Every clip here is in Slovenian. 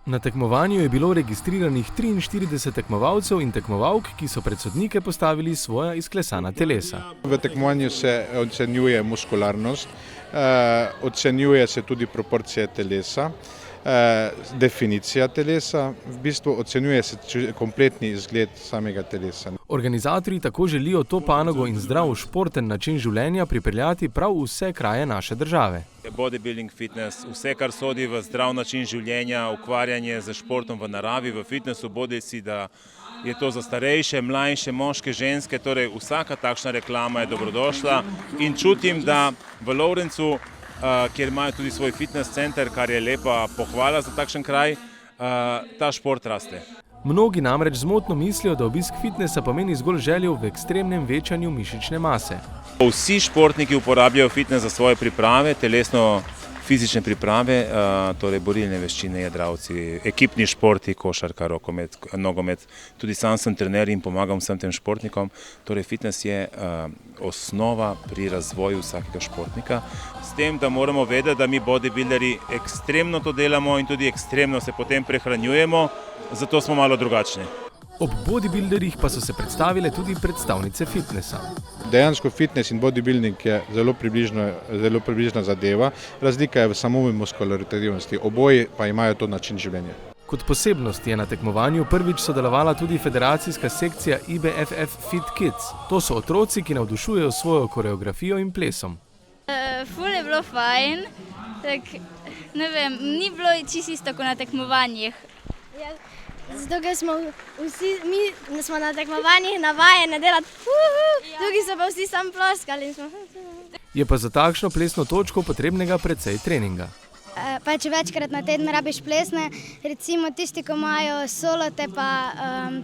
Na tekmovanju je bilo registriranih 43 tekmovalcev in tekmovalk, ki so pred sodnike postavili svoja izklesana telesa. V tekmovanju se ocenjuje muskularnost, ocenjuje se tudi proporcije telesa, definicija telesa, v bistvu ocenjuje se kompletni izgled samega telesa. Organizatorji tako želijo to panogo in zdrav športen način življenja pripeljati prav v vse kraje naše države. Bodybuilding, fitness, vse, kar sodi v zdrav način življenja, ukvarjanje z športom v naravi, v fitnessu, bodisi da je to za starejše, mlajše, moške, ženske, torej vsaka takšna reklama je dobrodošla in čutim, da v Lovrencu, kjer imajo tudi svoj fitness center, kar je lepa pohvala za takšen kraj, ta šport raste. Mnogi namreč zmotno mislijo, da obisk fitnesa pomeni zgolj željo v ekstremnem večanju mišične mase. Vsi športniki uporabljajo fitnes za svoje priprave, telesno-fizične priprave, torej borilne veščine, jadralci, ekipni športi, košarka, rokomet, nogomet. Tudi sam sem trener in pomagam vsem tem športnikom. Torej fitnes je osnova pri razvoju vsakega športnika. S tem, da moramo vedeti, da mi bodybuilderji ekstremno to delamo in tudi ekstremno se potem prehranjujemo, zato smo malo drugačni. Ob bodybuilderjih pa so se predstavile tudi predstavnice fitnesa. Dejansko fitness in bodybuilding je zelo približna zadeva, razlika je v samovi muskularitetnosti, oboji pa imajo to način življenja. Kot posebnost je na tekmovanju prvič sodelovala tudi federacijska sekcija IBFF Fit Kids. To so otroci, ki navdušujejo svojo koreografijo in plesom. Ful je bilo fajn, ne vem, ni bilo čisto isto kot na tekmovanjih. Zato, ker smo na tekmovanjih navajeni delati drugi so pa vsi samo ploskali. Je pa za takšno plesno točko potrebnega precej treninga. Če večkrat na teden rabiš plesne, recimo tisti, ko imajo solote, pa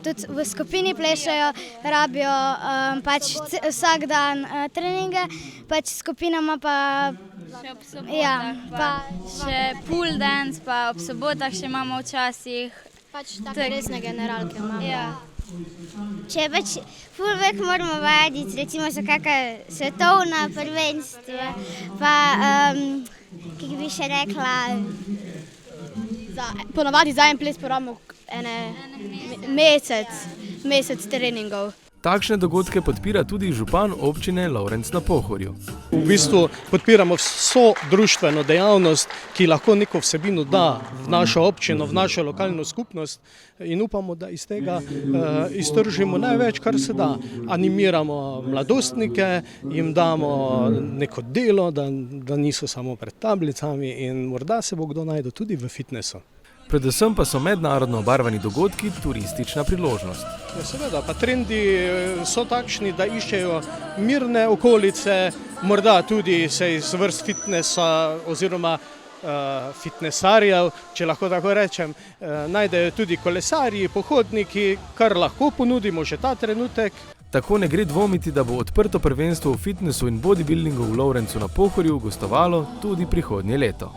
tudi v skupini plešajo, rabijo vsak dan treninge, skupina ima pa še ob sobotah, še pool dance, pa ob sobotah še imamo včasih. Take resne generalke imamo. Če ful veliko moramo vaditi, recimo so kakšna svetovna prvenstva, pa kako bi še rekla, Ponavadi za en ples porabimo mesec treningov. Takšne dogodke podpira tudi župan občine Lovrenc na Pohorju. V bistvu podpiramo vso društveno dejavnost, ki lahko neko vsebino da v našo občino, v našo lokalno skupnost in upamo, da iz tega iztržimo največ, kar se da. Animiramo mladostnike, jim damo neko delo, da niso samo pred tablicami in morda se bo kdo najdel tudi v fitnesu. Predvsem pa so mednarodno obarvani dogodki turistična priložnost. Ja, seveda, pa trendi so takšni, da iščejo mirne okolice, morda tudi se iz vrst fitnesa oziroma fitnesarjev, če lahko tako rečem, najdejo tudi kolesarji, pohodniki, kar lahko ponudimo že ta trenutek. Tako ne gre dvomiti, da bo odprto prvenstvo v fitnesu in bodybuildingu v Lovrencu na Pohorju gostovalo tudi prihodnje leto.